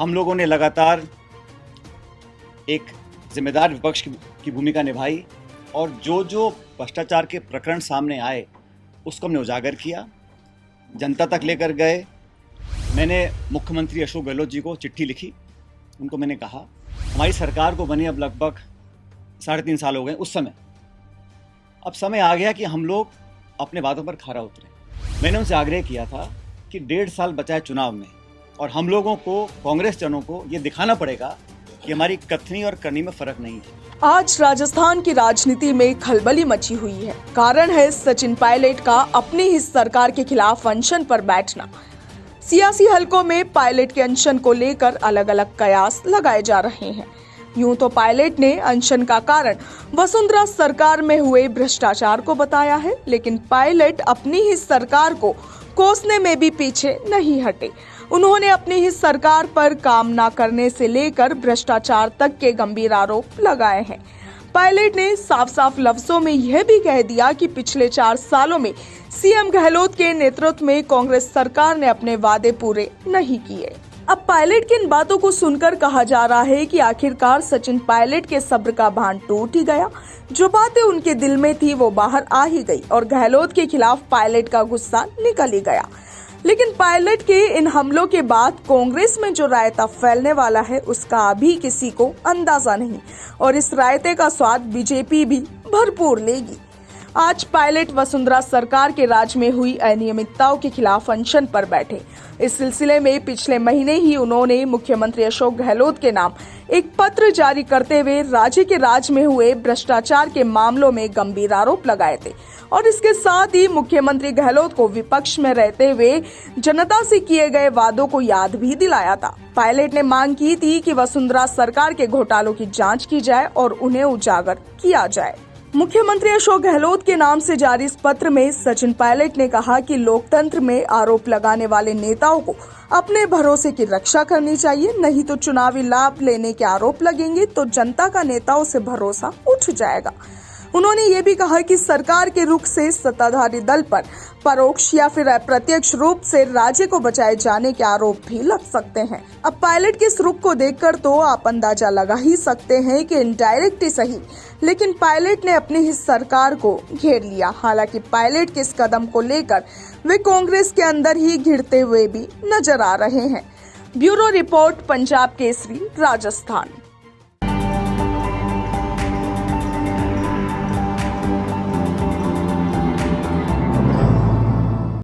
हम लोगों ने लगातार एक जिम्मेदार विपक्ष की भूमिका निभाई और जो जो भ्रष्टाचार के प्रकरण सामने आए उसको हमने उजागर किया, जनता तक लेकर गए। मैंने मुख्यमंत्री अशोक गहलोत जी को चिट्ठी लिखी। उनको मैंने कहा हमारी सरकार को बने अब लगभग 3.5 साल हो गए। उस समय अब समय आ गया कि हम लोग अपने वादों पर खरा उतरें। मैंने उनसे आग्रह किया था कि 1.5 साल बचा है चुनाव में और हम लोगों को, कांग्रेस जनों को ये दिखाना पड़ेगा कि हमारी कथनी और करनी में फर्क नहीं है। आज राजस्थान की राजनीति में खलबली मची हुई है। कारण है सचिन पायलट का अपनी ही सरकार के खिलाफ अनशन पर बैठना। सियासी हलकों में पायलट के अनशन को लेकर अलग अलग कयास लगाए जा रहे हैं। यूं तो पायलट ने अनशन का कारण वसुंधरा सरकार में हुए भ्रष्टाचार को बताया है, लेकिन पायलट अपनी ही सरकार को कोसने में भी पीछे नहीं हटे। उन्होंने अपनी ही सरकार पर काम न करने से लेकर भ्रष्टाचार तक के गंभीर आरोप लगाए हैं। पायलट ने साफ साफ लफ्जों में यह भी कह दिया कि पिछले 4 सालों में सीएम गहलोत के नेतृत्व में कांग्रेस सरकार ने अपने वादे पूरे नहीं किए। अब पायलट की इन बातों को सुनकर कहा जा रहा है कि आखिरकार सचिन पायलट के सब्र का बांध टूट ही गया। जो बातें उनके दिल में थी वो बाहर आ ही गई और गहलोत के खिलाफ पायलट का गुस्सा निकल ही गया। लेकिन पायलट के इन हमलों के बाद कांग्रेस में जो रायता फैलने वाला है उसका अभी किसी को अंदाजा नहीं और इस रायते का स्वाद बीजेपी भी भरपूर लेगी। आज पायलट वसुंधरा सरकार के राज में हुई अनियमितताओं के खिलाफ अनशन पर बैठे। इस सिलसिले में पिछले महीने ही उन्होंने मुख्यमंत्री अशोक गहलोत के नाम एक पत्र जारी करते हुए राज्य के राज में हुए भ्रष्टाचार के मामलों में गंभीर आरोप लगाए थे और इसके साथ ही मुख्यमंत्री गहलोत को विपक्ष में रहते हुए जनता से किए गए वादों को याद भी दिलाया था। पायलट ने मांग की थी कि वसुंधरा सरकार के घोटालों की जांच की जाए और उन्हें उजागर किया जाए। मुख्यमंत्री अशोक गहलोत के नाम से जारी इस पत्र में सचिन पायलट ने कहा कि लोकतंत्र में आरोप लगाने वाले नेताओं को अपने भरोसे की रक्षा करनी चाहिए, नहीं तो चुनावी लाभ लेने के आरोप लगेंगे तो जनता का नेताओं से भरोसा उठ जाएगा। उन्होंने ये भी कहा कि सरकार के रुख से सत्ताधारी दल पर परोक्ष या फिर अप्रत्यक्ष रूप से राज्य को बचाए जाने के आरोप भी लग सकते हैं। अब पायलट के इस रुख को देखकर तो आप अंदाजा लगा ही सकते हैं कि इनडायरेक्ट ही सही, लेकिन पायलट ने अपनी ही सरकार को घेर लिया। हालांकि पायलट के इस कदम को लेकर वे कांग्रेस के अंदर ही घिरते हुए भी नजर आ रहे हैं। Bureau report, Punjab Kesari, Rajasthan.